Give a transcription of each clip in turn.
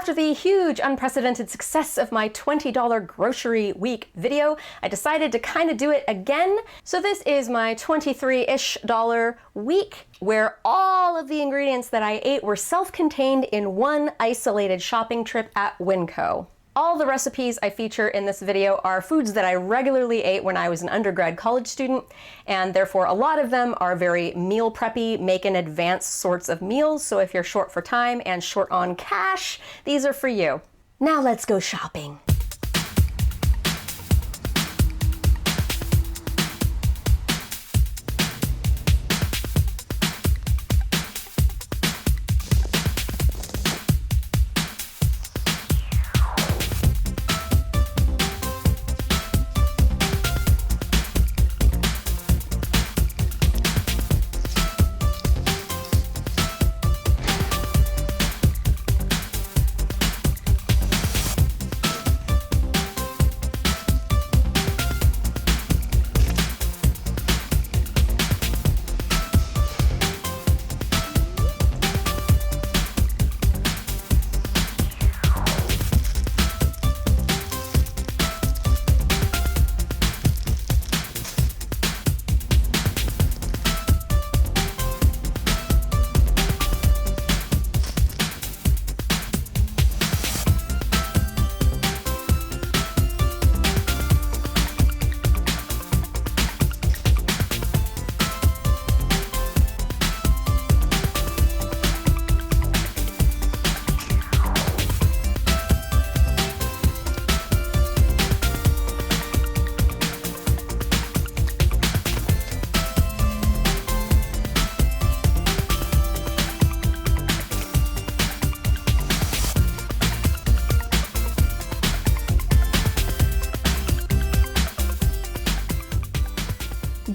After the huge unprecedented success of my $20 grocery week video, I decided to kind of do it again. So this is my $23-ish week where all of the ingredients that I ate were self-contained in one isolated shopping trip at Winco. All the recipes I feature in this video are foods that I regularly ate when I was an undergrad college student, and therefore a lot of them are very meal preppy, make in advance sorts of meals, so if you're short for time and short on cash, these are for you. Now let's go shopping.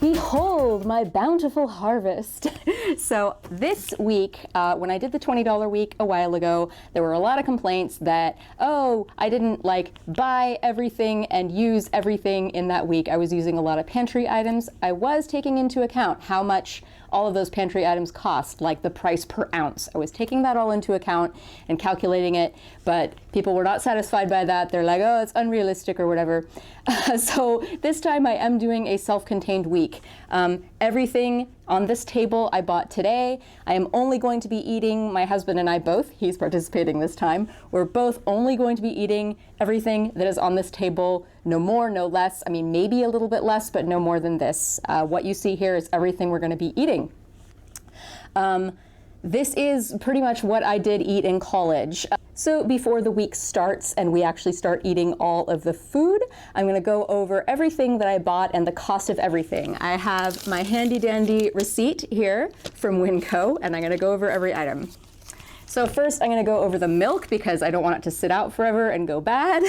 Behold my bountiful harvest. So this week, when I did the $20 week a while ago, there were a lot of complaints that, oh, I didn't buy everything and use everything in that week. I was using a lot of pantry items. I was taking into account how much all of those pantry items cost, like the price per ounce. I was taking that all into account and calculating it, but people were not satisfied by that. They're like, oh, it's unrealistic or whatever. So this time I am doing a self-contained week. Everything on this table I bought today. I am only going to be eating, my husband and I both, he's participating this time, we're both only going to be eating everything that is on this table, no more, no less. I mean, maybe a little bit less, but no more than this. What you see here is everything we're going to be eating. This is pretty much what I did eat in college. So before the week starts and we actually start eating all of the food, I'm going to go over everything that I bought and the cost of everything. I have my handy dandy receipt here from Winco, and I'm going to go over every item. So first I'm going to go over the milk because I don't want it to sit out forever and go bad.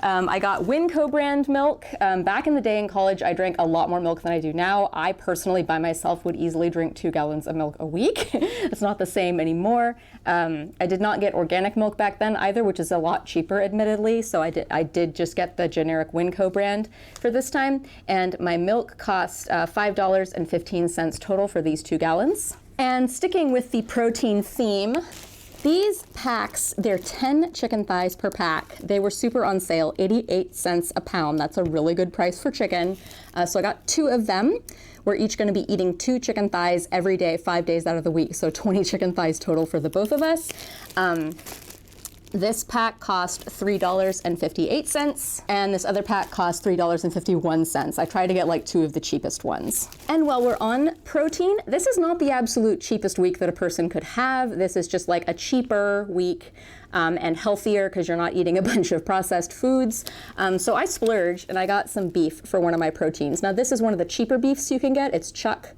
I got Winco brand milk. Back in the day in college, I drank a lot more milk than I do now. I personally, by myself, would easily drink 2 gallons of milk a week. It's not the same anymore. I did not get organic milk back then either, which is a lot cheaper, admittedly. So I did just get the generic Winco brand for this time. And my milk cost $5.15 total for these 2 gallons. And sticking with the protein theme, these packs, they're 10 chicken thighs per pack. They were super on sale, 88 cents a pound. That's a really good price for chicken. So I got 2 of them. We're each going to be eating 2 chicken thighs every day, 5 days out of the week. So 20 chicken thighs total for the both of us. This pack cost $3.58, and this other pack cost $3.51. I tried to get 2 of the cheapest ones. And while we're on protein, this is not the absolute cheapest week that a person could have. This is just a cheaper week and healthier because you're not eating a bunch of processed foods. So I splurged and I got some beef for one of my proteins. Now this is one of the cheaper beefs you can get. It's chuck,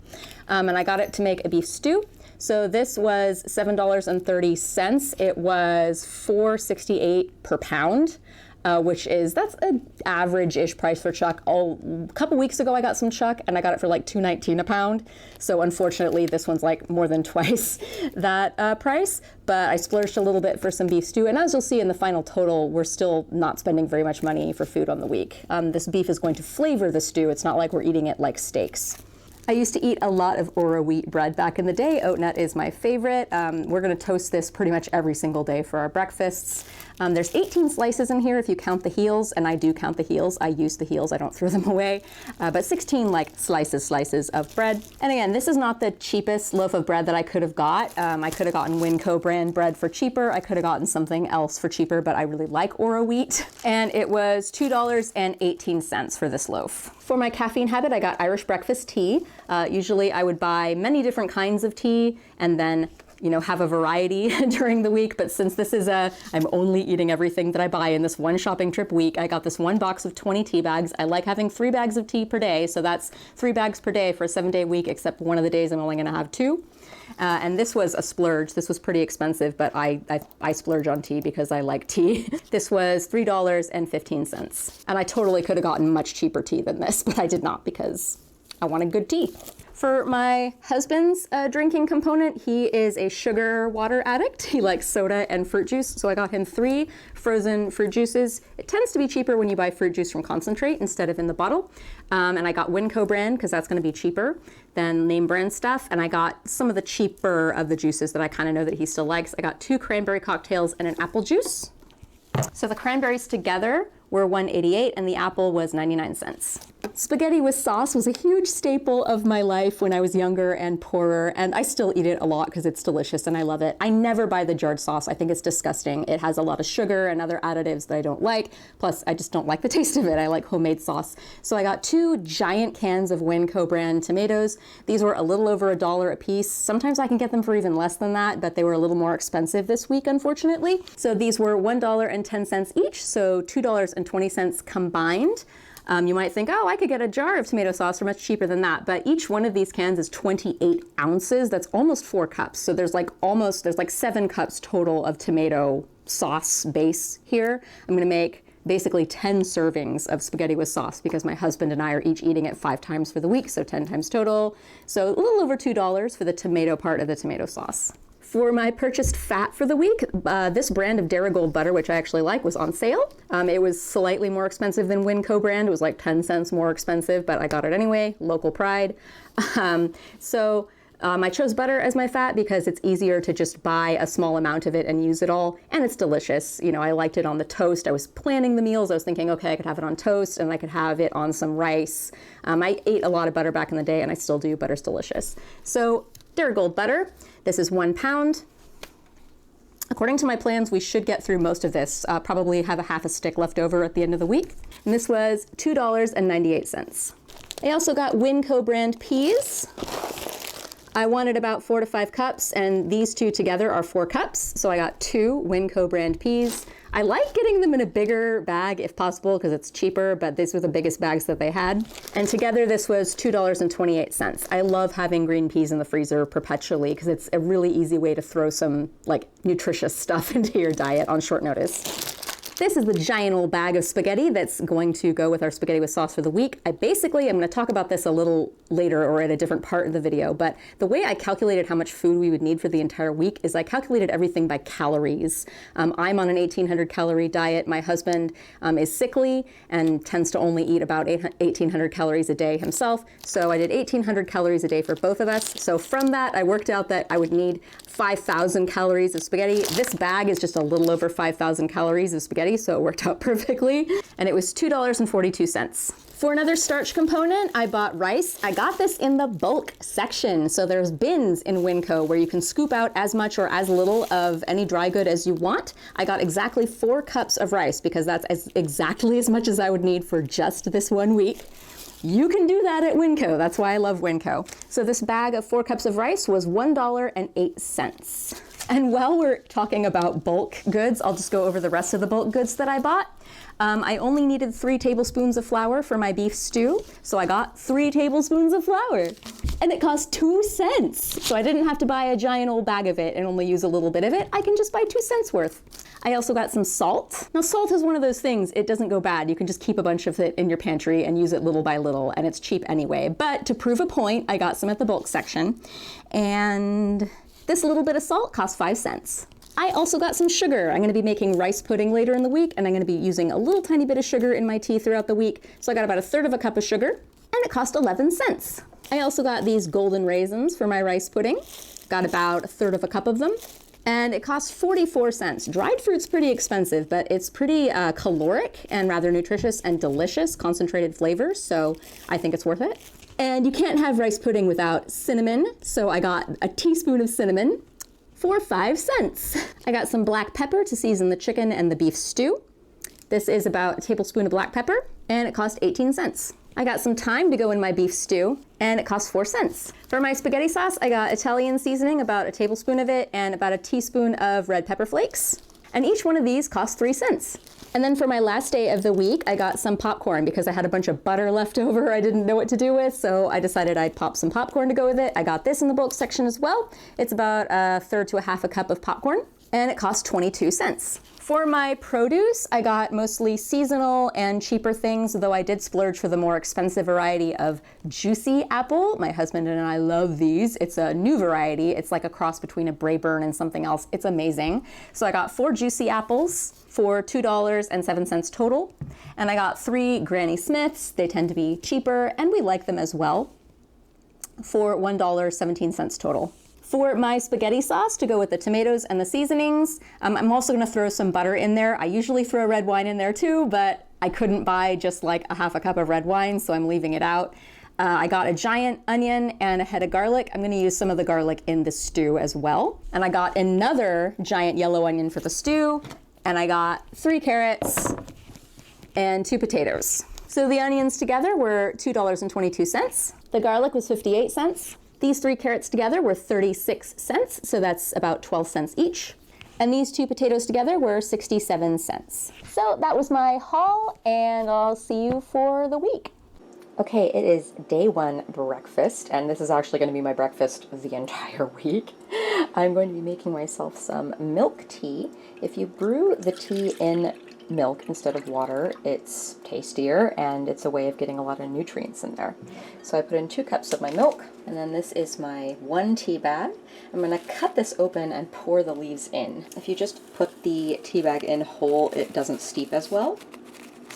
and I got it to make a beef stew. So this was $7.30. It was $4.68 per pound, that's an average-ish price for chuck. A couple weeks ago I got some chuck and I got it for $2.19 a pound. So unfortunately this one's more than twice that price, but I splurged a little bit for some beef stew. And as you'll see in the final total, we're still not spending very much money for food on the week. This beef is going to flavor the stew. It's not like we're eating it like steaks. I used to eat a lot of Oro wheat bread back in the day. Oat nut is my favorite. We're gonna toast this pretty much every single day for our breakfasts. There's 18 slices in here if you count the heels, and I do count the heels. I use the heels, I don't throw them away. But 16 like slices of bread. And again, this is not the cheapest loaf of bread that I could have got. I could have gotten Winco brand bread for cheaper. I could have gotten something else for cheaper, but I really like Oro wheat. And it was $2.18 for this loaf. For my caffeine habit, I got Irish breakfast tea. Usually I would buy many different kinds of tea and then have a variety during the week. But since this is I'm only eating everything that I buy in this one shopping trip week, I got this one box of 20 tea bags. I like having 3 bags of tea per day. So that's 3 bags per day for a 7-day week, except one of the days I'm only gonna have 2. And this was a splurge. This was pretty expensive, but I splurge on tea because I like tea. This was $3.15. And I totally could have gotten much cheaper tea than this, but I did not because I wanted good tea. For my husband's drinking component, he is a sugar water addict. He likes soda and fruit juice, so I got him 3 frozen fruit juices. It tends to be cheaper when you buy fruit juice from concentrate instead of in the bottle. And I got Winco brand because that's gonna be cheaper than name brand stuff. And I got some of the cheaper of the juices that I kind of know that he still likes. I got 2 cranberry cocktails and an apple juice. So the cranberries together were $1.88 and the apple was 99 cents. Spaghetti with sauce was a huge staple of my life when I was younger and poorer, and I still eat it a lot because it's delicious and I love it. I never buy the jarred sauce. I think it's disgusting. It has a lot of sugar and other additives that I don't like. Plus, I just don't like the taste of it. I like homemade sauce. So I got 2 giant cans of Winco brand tomatoes. These were a little over $1 a piece. Sometimes I can get them for even less than that, but they were a little more expensive this week, unfortunately. So these were $1.10 each, so $2.20 combined. You might think, oh, I could get a jar of tomato sauce for much cheaper than that. But each one of these cans is 28 ounces. That's almost 4 cups. So there's like 7 cups total of tomato sauce base here. I'm gonna make basically 10 servings of spaghetti with sauce because my husband and I are each eating it 5 times for the week, so 10 times total. So a little over $2 for the tomato part of the tomato sauce. For my purchased fat for the week, this brand of Darigold butter, which I actually like, was on sale. It was slightly more expensive than Winco brand. It was like 10 cents more expensive, but I got it anyway, local pride. I chose butter as my fat because it's easier to just buy a small amount of it and use it all, and it's delicious. I liked it on the toast. I was planning the meals. I was thinking, okay, I could have it on toast and I could have it on some rice. I ate a lot of butter back in the day and I still do. Butter's delicious. So Darigold butter. This is 1 pound. According to my plans, we should get through most of this. Probably have a half a stick left over at the end of the week. And this was $2.98. I also got Winco brand peas. I wanted about 4 to 5 cups, and these 2 together are 4 cups. So I got 2 Winco brand peas. I like getting them in a bigger bag if possible because it's cheaper, but these were the biggest bags that they had. And together this was $2.28. I love having green peas in the freezer perpetually because it's a really easy way to throw some nutritious stuff into your diet on short notice. This is the giant old bag of spaghetti that's going to go with our spaghetti with sauce for the week. I'm going to talk about this a little later or at a different part of the video, but the way I calculated how much food we would need for the entire week is I calculated everything by calories. I'm on an 1,800 calorie diet. My husband is sickly and tends to only eat about 1,800 calories a day himself. So I did 1,800 calories a day for both of us. So from that, I worked out that I would need 5,000 calories of spaghetti. This bag is just a little over 5,000 calories of spaghetti, so it worked out perfectly. And it was $2.42. For another starch component, I bought rice. I got this in the bulk section. So there's bins in Winco where you can scoop out as much or as little of any dry good as you want. I got exactly 4 cups of rice because that's exactly as much as I would need for just this 1 week. You can do that at Winco. That's why I love Winco. So this bag of 4 cups of rice was $1.08. And while we're talking about bulk goods, I'll just go over the rest of the bulk goods that I bought. I only needed 3 tablespoons of flour for my beef stew, so I got 3 tablespoons of flour. And it cost 2 cents. So I didn't have to buy a giant old bag of it and only use a little bit of it. I can just buy 2 cents worth. I also got some salt. Now salt is one of those things, it doesn't go bad. You can just keep a bunch of it in your pantry and use it little by little, and it's cheap anyway. But to prove a point, I got some at the bulk section. And this little bit of salt cost 5 cents. I also got some sugar. I'm going to be making rice pudding later in the week, and I'm going to be using a little tiny bit of sugar in my tea throughout the week. So I got about 1/3 of a cup of sugar. and it cost 11 cents. I also got these golden raisins for my rice pudding. Got about 1/3 of a cup of them, and it cost 44 cents. Dried fruit's pretty expensive, but it's pretty caloric and rather nutritious and delicious, concentrated flavors, so I think it's worth it. And you can't have rice pudding without cinnamon, so I got a teaspoon of cinnamon for 5 cents. I got some black pepper to season the chicken and the beef stew. This is about a tablespoon of black pepper, and it cost 18 cents. I got some thyme to go in my beef stew, and it cost 4 cents. For my spaghetti sauce, I got Italian seasoning, about a tablespoon of it, and about a teaspoon of red pepper flakes. And each one of these cost 3 cents. And then for my last day of the week, I got some popcorn because I had a bunch of butter left over I didn't know what to do with, so I decided I'd pop some popcorn to go with it. I got this in the bulk section as well. It's about 1/3 to 1/2 a cup of popcorn, and it cost 22 cents. For my produce, I got mostly seasonal and cheaper things, though I did splurge for the more expensive variety of juicy apple. My husband and I love these. It's a new variety. It's like a cross between a Braeburn and something else. It's amazing. So I got 4 juicy apples for $2.07 total. And I got 3 Granny Smiths. They tend to be cheaper, and we like them as well, for $1.17 total. For my spaghetti sauce to go with the tomatoes and the seasonings, I'm also gonna throw some butter in there. I usually throw red wine in there too, but I couldn't buy just like a 1/2 cup of red wine, so I'm leaving it out. I got a giant onion and a head of garlic. I'm gonna use some of the garlic in the stew as well. And I got another giant yellow onion for the stew, and I got 3 carrots and 2 potatoes. So the onions together were $2.22. The garlic was 58 cents. These 3 carrots together were 36 cents, so that's about 12 cents each. And these 2 potatoes together were 67 cents. So that was my haul, and I'll see you for the week. Okay, it is day 1 breakfast, and this is actually going to be my breakfast the entire week. I'm going to be making myself some milk tea. If you brew the tea in milk instead of water, it's tastier, and it's a way of getting a lot of nutrients in there. So I put in 2 cups of my milk, and then this is my 1 tea bag. I'm going to cut this open and pour the leaves in. If you just put the tea bag in whole, it doesn't steep as well,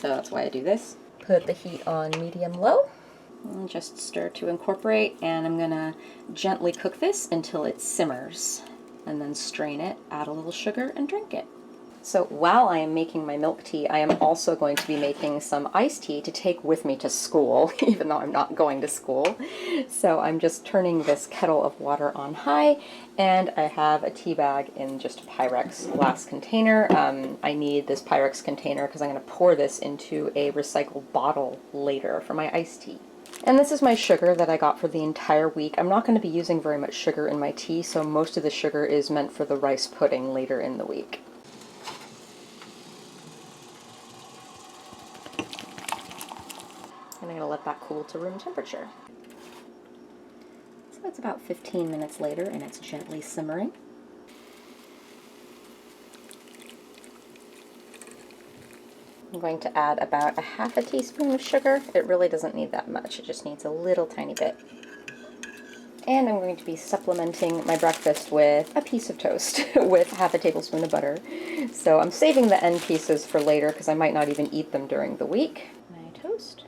so that's why I do this. Put the heat on medium-low, and just stir to incorporate, and I'm going to gently cook this until it simmers, and then strain it, add a little sugar, and drink it. So while I am making my milk tea, I am also going to be making some iced tea to take with me to school, even though I'm not going to school. So I'm just turning this kettle of water on high, and I have a tea bag in just a Pyrex glass container. I need this Pyrex container because I'm going to pour this into a recycled bottle later for my iced tea. And this is my sugar that I got for the entire week. I'm not going to be using very much sugar in my tea, so most of the sugar is meant for the rice pudding later in the week. And I'm going to let that cool to room temperature. So it's about 15 minutes later, and it's gently simmering. I'm going to add about a 1/2 teaspoon of sugar. It really doesn't need that much, it just needs a little tiny bit. And I'm going to be supplementing my breakfast with a piece of toast with 1/2 tablespoon of butter. So I'm saving the end pieces for later because I might not even eat them during the week. My toast.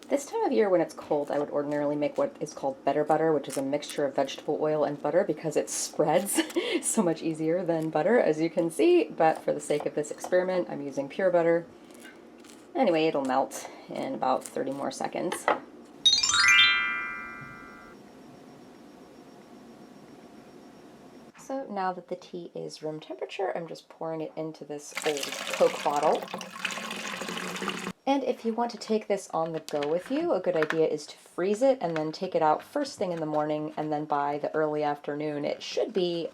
This time of year when it's cold, I would ordinarily make what is called better butter, which is a mixture of vegetable oil and butter because it spreads so much easier than butter, as you can see. But for the sake of this experiment, I'm using pure butter. Anyway, it'll melt in about 30 more seconds. So now that the tea is room temperature, I'm just pouring it into this old Coke bottle. And if you want to take this on the go with you, a good idea is to freeze it and then take it out first thing in the morning, and then by the early afternoon it should be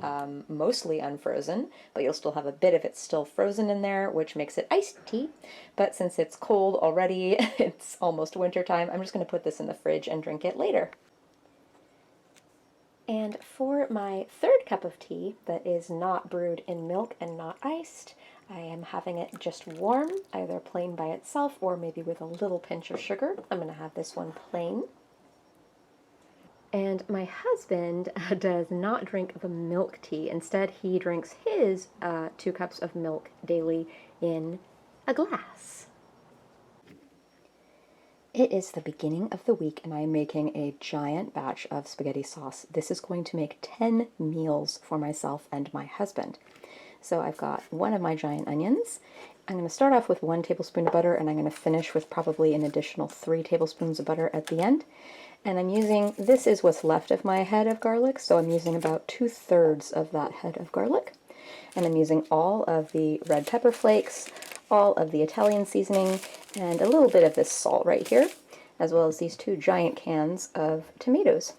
mostly unfrozen, but you'll still have a bit of it still frozen in there, which makes it iced tea. But since it's cold already, it's almost winter time, I'm just going to put this in the fridge and drink it later. And for my 3rd cup of tea that is not brewed in milk and not iced, I am having it just warm, either plain by itself or maybe with a little pinch of sugar. I'm going to have this one plain. And my husband does not drink the milk tea. Instead, he drinks his 2 cups of milk daily in a glass. It is the beginning of the week and I am making a giant batch of spaghetti sauce. This is going to make 10 meals for myself and my husband. So I've got one of my giant onions. I'm going to start off with 1 tablespoon of butter and I'm going to finish with probably an additional 3 tablespoons of butter at the end. And I'm using, this is what's left of my head of garlic, so I'm using about 2/3 of that head of garlic. And I'm using all of the red pepper flakes, all of the Italian seasoning, and a little bit of this salt right here, as well as these 2 giant cans of tomatoes.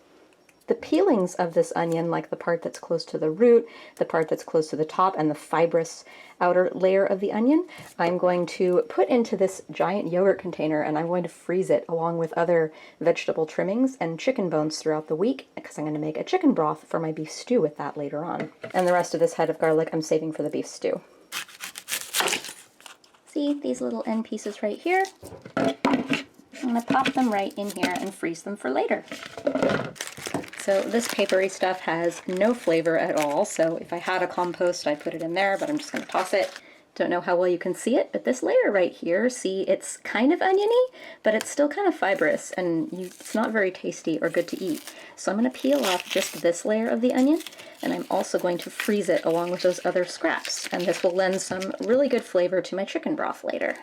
The peelings of this onion, like the part that's close to the root, the part that's close to the top, and the fibrous outer layer of the onion, I'm going to put into this giant yogurt container and I'm going to freeze it along with other vegetable trimmings and chicken bones throughout the week, because I'm going to make a chicken broth for my beef stew with that later on. And the rest of this head of garlic I'm saving for the beef stew. See these little end pieces right here? I'm going to pop them right in here and freeze them for later. So this papery stuff has no flavor at all, so if I had a compost I'd put it in there, but I'm just going to toss it. Don't know how well you can see it, but this layer right here, see, it's kind of oniony, but it's still kind of fibrous, and it's not very tasty or good to eat. So I'm going to peel off just this layer of the onion, and I'm also going to freeze it along with those other scraps, and this will lend some really good flavor to my chicken broth later.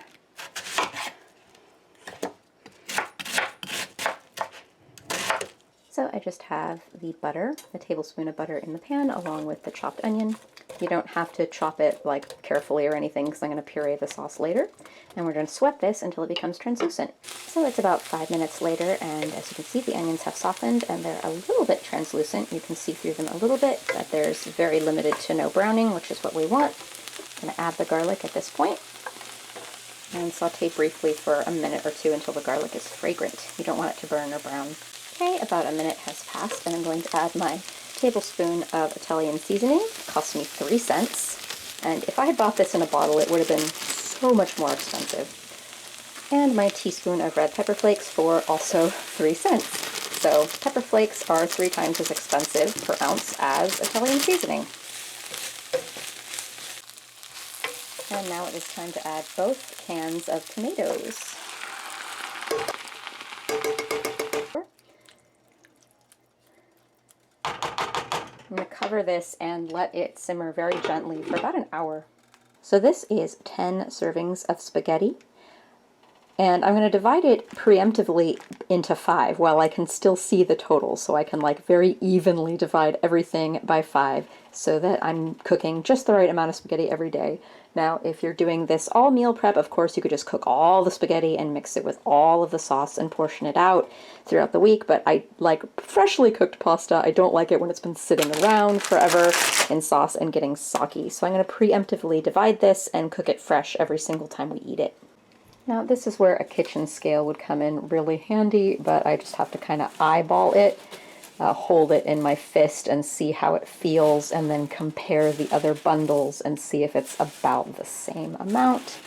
So I just have the butter, a tablespoon of butter in the pan, along with the chopped onion. You don't have to chop it like carefully or anything, because I'm going to puree the sauce later. And we're going to sweat this until it becomes translucent. So it's about 5 minutes later, and as you can see, the onions have softened and they're a little bit translucent. You can see through them a little bit, but there's very limited to no browning, which is what we want. I'm going to add the garlic at this point and saute briefly for a minute or 2 until the garlic is fragrant. You don't want it to burn or brown. Okay, about a minute has passed, and I'm going to add my tablespoon of Italian seasoning. It cost me 3 cents, and if I had bought this in a bottle, it would have been so much more expensive. And my teaspoon of red pepper flakes for also 3 cents. So pepper flakes are 3 times as expensive per ounce as Italian seasoning. And now it is time to add both cans of tomatoes. I'm going to cover this and let it simmer very gently for about an hour. So this is 10 servings of spaghetti, and I'm going to divide it preemptively into 5 while I can still see the total, so I can like very evenly divide everything by 5 so that I'm cooking just the right amount of spaghetti every day. Now, if you're doing this all meal prep, of course you could just cook all the spaghetti and mix it with all of the sauce and portion it out throughout the week, but I like freshly cooked pasta. I don't like it when it's been sitting around forever in sauce and getting soggy. So I'm going to preemptively divide this and cook it fresh every single time we eat it. Now this is where a kitchen scale would come in really handy, but I just have to kind of eyeball it, hold it in my fist and see how it feels, and then compare the other bundles and see if it's about the same amount.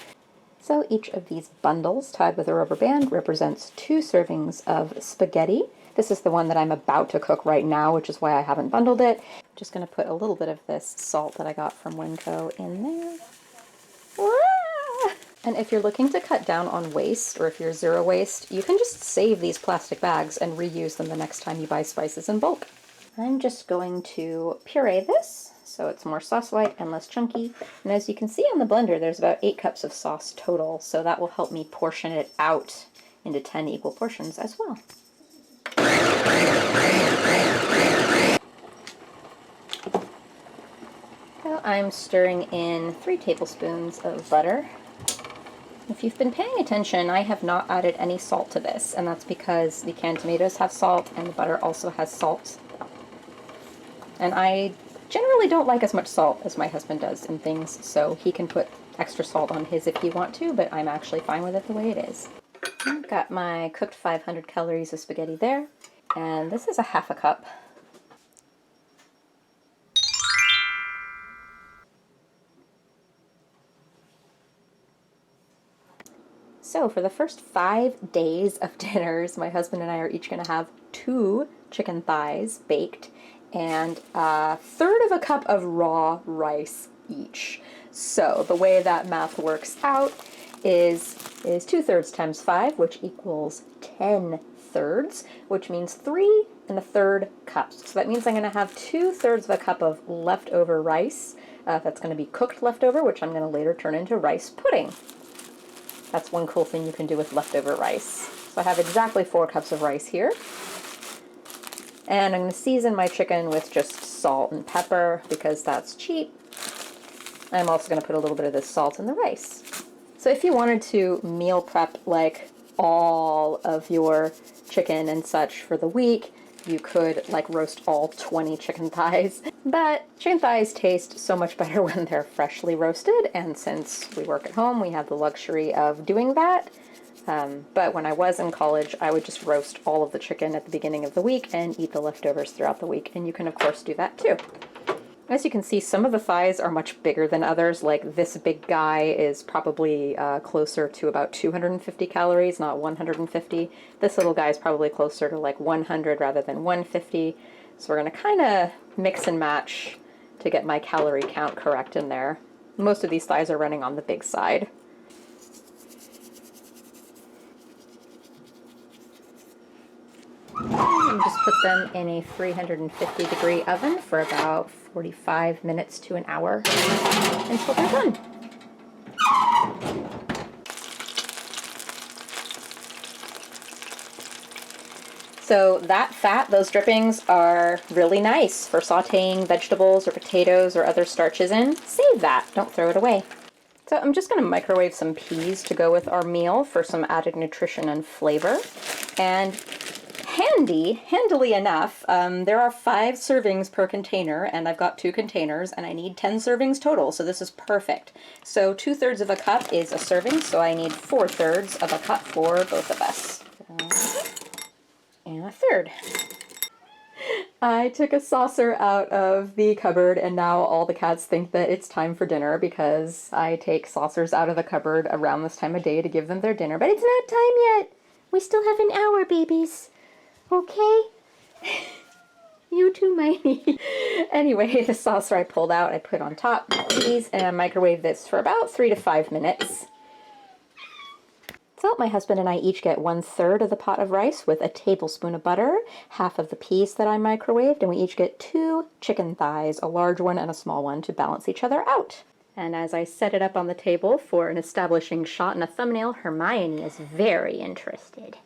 So each of these bundles tied with a rubber band represents 2 servings of spaghetti. This is the one that I'm about to cook right now, which is why I haven't bundled it. I'm just going to put a little bit of this salt that I got from Winco in there. And if you're looking to cut down on waste, or if you're zero waste, you can just save these plastic bags and reuse them the next time you buy spices in bulk. I'm just going to puree this so it's more sauce-like and less chunky. And as you can see on the blender, there's about 8 cups of sauce total, so that will help me portion it out into 10 equal portions as well. So I'm stirring in 3 tablespoons of butter. If you've been paying attention, I have not added any salt to this, and that's because the canned tomatoes have salt and the butter also has salt. And I generally don't like as much salt as my husband does in things, so he can put extra salt on his if you want to, but I'm actually fine with it the way it is. I've got my cooked 500 calories of spaghetti there, and this is a half a cup. So for the first 5 days of dinners, my husband and I are each going to have 2 chicken thighs baked and 1/3 of a cup of raw rice each. So the way that math works out is 2/3 times 5, which equals 10/3, which means 3 1/3 cups. So that means I'm going to have 2/3 of a cup of leftover rice. That's going to be cooked leftover, which I'm going to later turn into rice pudding. That's one cool thing you can do with leftover rice. So I have exactly 4 cups of rice here. And I'm going to season my chicken with just salt and pepper because that's cheap. I'm also going to put a little bit of this salt in the rice. So if you wanted to meal prep like all of your chicken and such for the week, you could like roast all 20 chicken thighs. But chicken thighs taste so much better when they're freshly roasted, and since we work at home, we have the luxury of doing that. But when I was in college, I would just roast all of the chicken at the beginning of the week and eat the leftovers throughout the week, and you can of course do that too. As you can see, some of the thighs are much bigger than others. Like this big guy is probably closer to about 250 calories, not 150. This little guy is probably closer to like 100 rather than 150. So we're going to kind of mix and match to get my calorie count correct in there. Most of these thighs are running on the big side. And just put them in a 350-degree oven for about 45 minutes to an hour until they're done. So that fat, those drippings, are really nice for sautéing vegetables or potatoes or other starches in. Save that, don't throw it away. So I'm just going to microwave some peas to go with our meal for some added nutrition and flavor. And handily enough, there are 5 servings per container, and I've got 2 containers, and I need 10 servings total, so this is perfect. So 2/3 of a cup is a serving, so I need 4/3 of a cup for both of us. And a third. I took a saucer out of the cupboard, and now all the cats think that it's time for dinner because I take saucers out of the cupboard around this time of day to give them their dinner, but it's not time yet. We still have an hour, babies. Okay? You too, Miney. Anyway, the saucer I pulled out, I put on top these, and I microwave this for about 3 to 5 minutes. So my husband and I each get 1/3 of the pot of rice with a tablespoon of butter, half of the peas that I microwaved, and we each get 2 chicken thighs, a large one and a small one, to balance each other out. And as I set it up on the table for an establishing shot and a thumbnail, Hermione is very interested.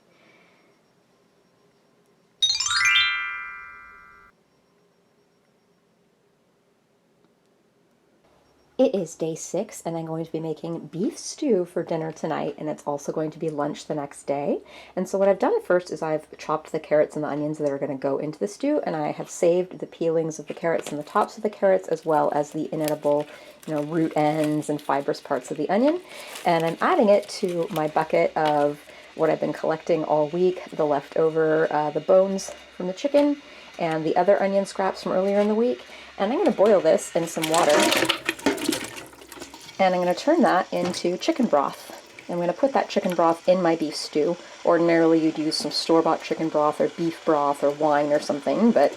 It is day 6, and I'm going to be making beef stew for dinner tonight, and it's also going to be lunch the next day. And so what I've done first is I've chopped the carrots and the onions that are going to go into the stew, and I have saved the peelings of the carrots and the tops of the carrots, as well as the inedible, root ends and fibrous parts of the onion. And I'm adding it to my bucket of what I've been collecting all week, the leftover, the bones from the chicken, and the other onion scraps from earlier in the week. And I'm going to boil this in some water. And I'm going to turn that into chicken broth. I'm going to put that chicken broth in my beef stew. Ordinarily you'd use some store-bought chicken broth or beef broth or wine or something, but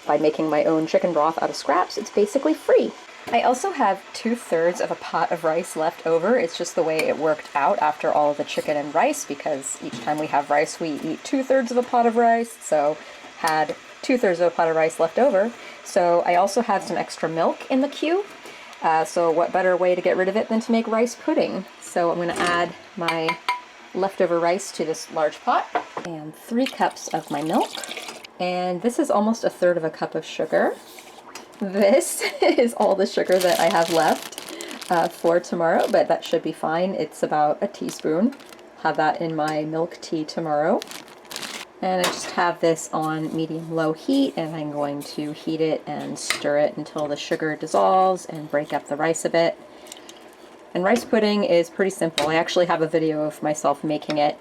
by making my own chicken broth out of scraps, it's basically free. I also have 2/3 of a pot of rice left over. It's just the way it worked out after all of the chicken and rice, because each time we have rice we eat 2/3 of a pot of rice, so had 2/3 of a pot of rice left over. So I also have some extra milk in the queue. So what better way to get rid of it than to make rice pudding? So I'm going to add my leftover rice to this large pot, and 3 cups of my milk. And this is almost 1/3 of a cup of sugar. This is all the sugar that I have left for tomorrow, but that should be fine. It's about a teaspoon. Have that in my milk tea tomorrow. And I just have this on medium-low heat, and I'm going to heat it and stir it until the sugar dissolves and break up the rice a bit. And rice pudding is pretty simple. I actually have a video of myself making it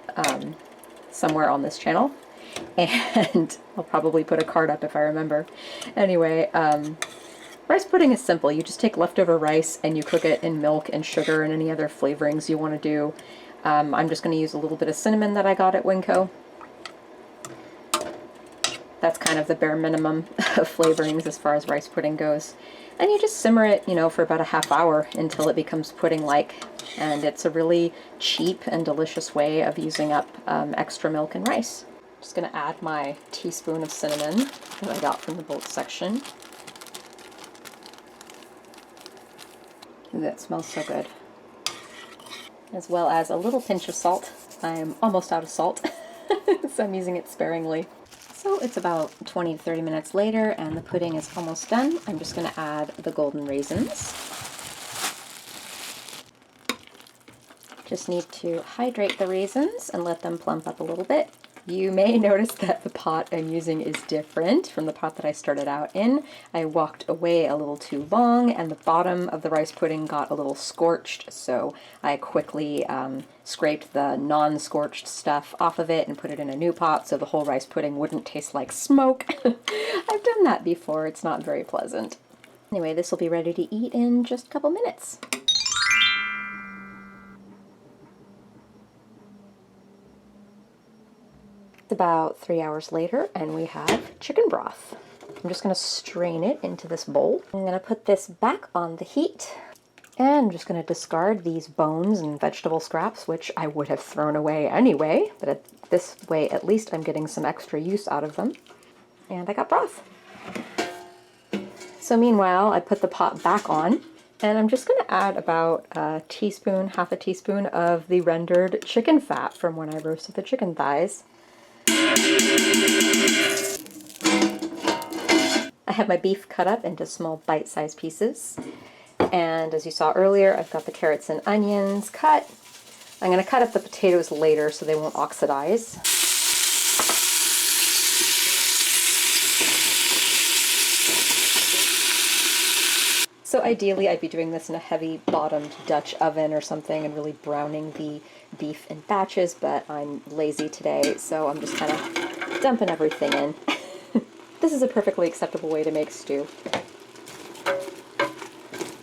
somewhere on this channel, and I'll probably put a card up if I remember. Anyway, rice pudding is simple. You just take leftover rice and you cook it in milk and sugar and any other flavorings you want to do. I'm just going to use a little bit of cinnamon that I got at Winco. That's kind of the bare minimum of flavorings as far as rice pudding goes. And you just simmer it, you know, for about a half hour until it becomes pudding-like. And it's a really cheap and delicious way of using up extra milk and rice. Just gonna add my teaspoon of cinnamon that I got from the bulk section. Ooh, that smells so good. As well as a little pinch of salt. I'm almost out of salt, so I'm using it sparingly. So it's about 20 to 30 minutes later and the pudding is almost done. I'm just gonna add the golden raisins. Just need to hydrate the raisins and let them plump up a little bit. You may notice that the pot I'm using is different from the pot that I started out in. I walked away a little too long and the bottom of the rice pudding got a little scorched, so I quickly scraped the non-scorched stuff off of it and put it in a new pot so the whole rice pudding wouldn't taste like smoke. I've done that before, it's not very pleasant. Anyway, this will be ready to eat in just a couple minutes. It's about 3 hours later and we have chicken broth. I'm just going to strain it into this bowl. I'm going to put this back on the heat and I'm just going to discard these bones and vegetable scraps, which I would have thrown away anyway, but this way at least I'm getting some extra use out of them. And I got broth. So meanwhile, I put the pot back on and I'm just going to add about a teaspoon, half a teaspoon of the rendered chicken fat from when I roasted the chicken thighs. I have my beef cut up into small bite-sized pieces, and as you saw earlier, I've got the carrots and onions cut. I'm going to cut up the potatoes later so they won't oxidize. So ideally I'd be doing this in a heavy bottomed Dutch oven or something and really browning the beef in batches, but I'm lazy today, so I'm just kind of dumping everything in. This is a perfectly acceptable way to make stew.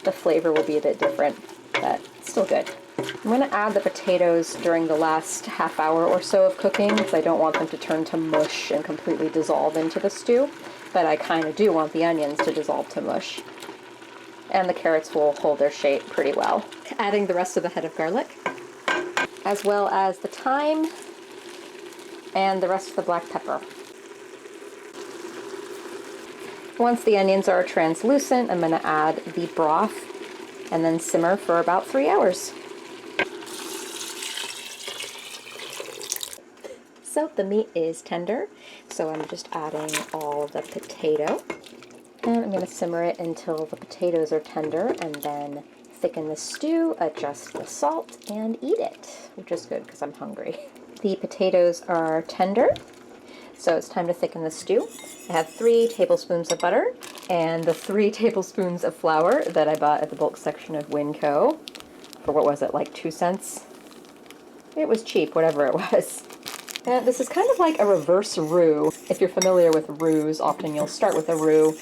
The flavor will be a bit different, but still good. I'm going to add the potatoes during the last half hour or so of cooking because I don't want them to turn to mush and completely dissolve into the stew, but I kind of do want the onions to dissolve to mush. And the carrots will hold their shape pretty well. Adding the rest of the head of garlic, as well as the thyme and the rest of the black pepper. Once the onions are translucent, I'm going to add the broth and then simmer for about 3 hours. So the meat is tender, so I'm just adding all the potato. And I'm going to simmer it until the potatoes are tender and then thicken the stew, adjust the salt, and eat it, which is good because I'm hungry. The potatoes are tender, so it's time to thicken the stew. I have 3 tablespoons of butter and the 3 tablespoons of flour that I bought at the bulk section of Winco for, what was it, like 2 cents? It was cheap, whatever it was. And this is kind of like a reverse roux. If you're familiar with roux, often you'll start with a roux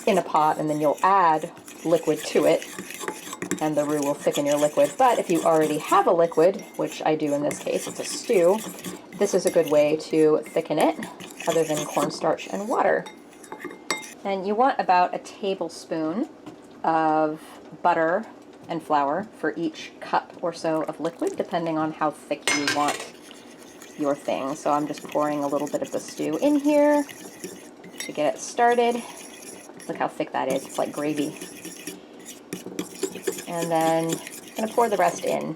in a pot and then you'll add liquid to it and the roux will thicken your liquid. But if you already have a liquid, which I do in this case, it's a stew, this is a good way to thicken it other than cornstarch and water. And you want about a tablespoon of butter and flour for each cup or so of liquid, depending on how thick you want your thing. So I'm just pouring a little bit of the stew in here to get it started. Look how thick that is, it's like gravy. And then I'm going to pour the rest in.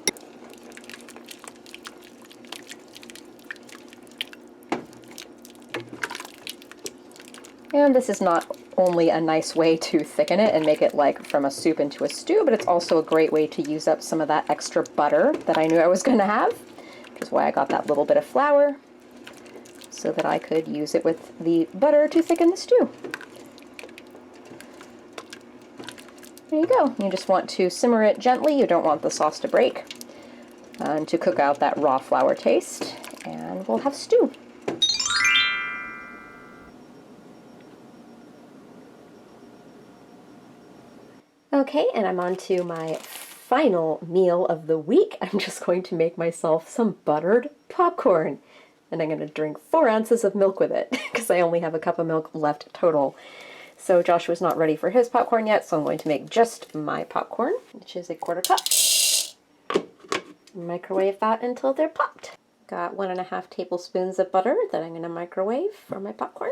And this is not only a nice way to thicken it and make it like from a soup into a stew, but it's also a great way to use up some of that extra butter that I knew I was going to have, which is why I got that little bit of flour, so that I could use it with the butter to thicken the stew. There you go. You just want to simmer it gently. You don't want the sauce to break. And to cook out that raw flour taste. And we'll have stew. Okay, and I'm on to my final meal of the week. I'm just going to make myself some buttered popcorn. And I'm going to drink 4 ounces of milk with it, because I only have a cup of milk left total. So Joshua's not ready for his popcorn yet, so I'm going to make just my popcorn, which is a 1/4 cup. Microwave that until they're popped. Got 1½ tablespoons of butter that I'm going to microwave for my popcorn.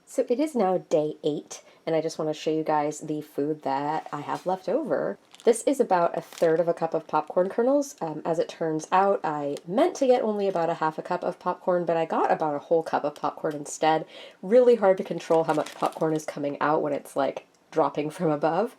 So it is now day 8, and I just want to show you guys the food that I have left over. This is about 1/3 cup of popcorn kernels. As it turns out, I meant to get only about 1/2 cup of popcorn, but I got about a whole cup of popcorn instead. Really hard to control how much popcorn is coming out when it's like dropping from above.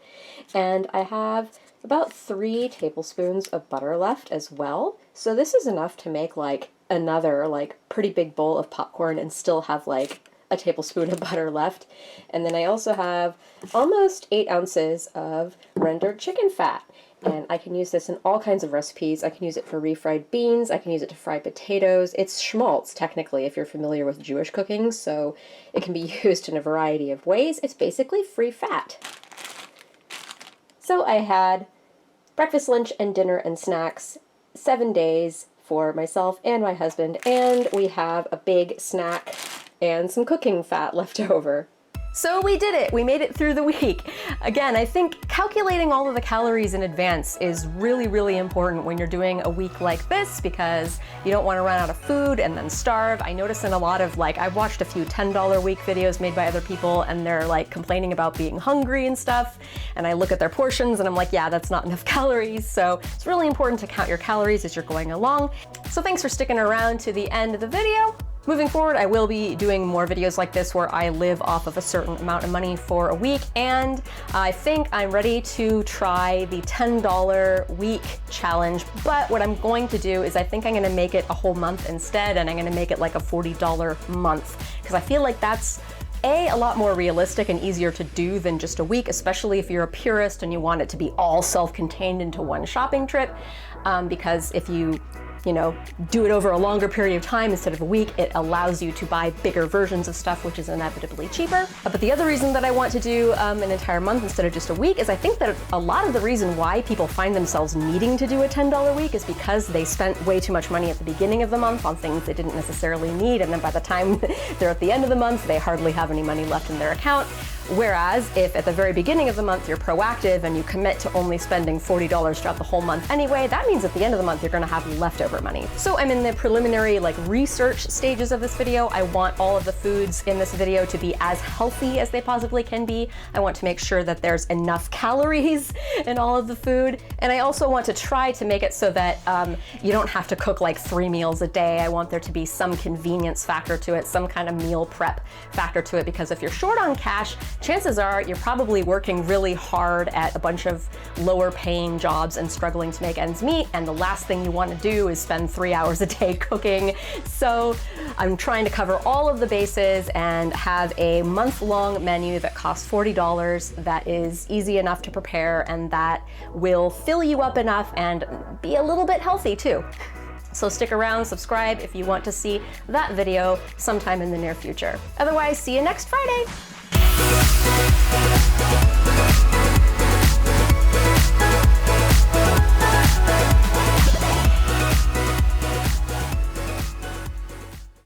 And I have about 3 tablespoons of butter left as well. So this is enough to make like another like pretty big bowl of popcorn and still have like a tablespoon of butter left. And then I also have almost 8 ounces of rendered chicken fat. And I can use this in all kinds of recipes. I can use it for refried beans. I can use it to fry potatoes. It's schmaltz, technically, if you're familiar with Jewish cooking, so it can be used in a variety of ways. It's basically free fat. So I had breakfast, lunch, and dinner and snacks 7 days for myself and my husband, and we have a big snack and some cooking fat left over. So we did it! We made it through the week. Again, I think calculating all of the calories in advance is really, really important when you're doing a week like this, because you don't want to run out of food and then starve. I notice in a lot of I've watched a few $10 a week videos made by other people, and they're like complaining about being hungry and stuff, and I look at their portions and I'm like, yeah, that's not enough calories. So it's really important to count your calories as you're going along. So thanks for sticking around to the end of the video. Moving forward, I will be doing more videos like this where I live off of a certain amount of money for a week, and I think I'm ready to try the $10 week challenge. But what I'm going to do is I think I'm going to make it a whole month instead, and I'm going to make it like a $40 month, because I feel like that's a lot more realistic and easier to do than just a week, especially if you're a purist and you want it to be all self-contained into one shopping trip, because if you do it over a longer period of time instead of a week, it allows you to buy bigger versions of stuff, which is inevitably cheaper. But the other reason that I want to do an entire month instead of just a week is I think that a lot of the reason why people find themselves needing to do a $10 week is because they spent way too much money at the beginning of the month on things they didn't necessarily need, and then by the time they're at the end of the month, they hardly have any money left in their account. Whereas if at the very beginning of the month you're proactive and you commit to only spending $40 throughout the whole month anyway, that means at the end of the month you're gonna have leftover money. So I'm in the preliminary research stages of this video. I want all of the foods in this video to be as healthy as they possibly can be. I want to make sure that there's enough calories in all of the food. And I also want to try to make it so that you don't have to cook 3 meals a day. I want there to be some convenience factor to it, some kind of meal prep factor to it, because if you're short on cash, chances are you're probably working really hard at a bunch of lower paying jobs and struggling to make ends meet, and the last thing you want to do is spend 3 hours a day cooking. So I'm trying to cover all of the bases and have a month-long menu that costs $40 that is easy enough to prepare and that will fill you up enough and be a little bit healthy too. So stick around, subscribe if you want to see that video sometime in the near future. Otherwise, see you next Friday.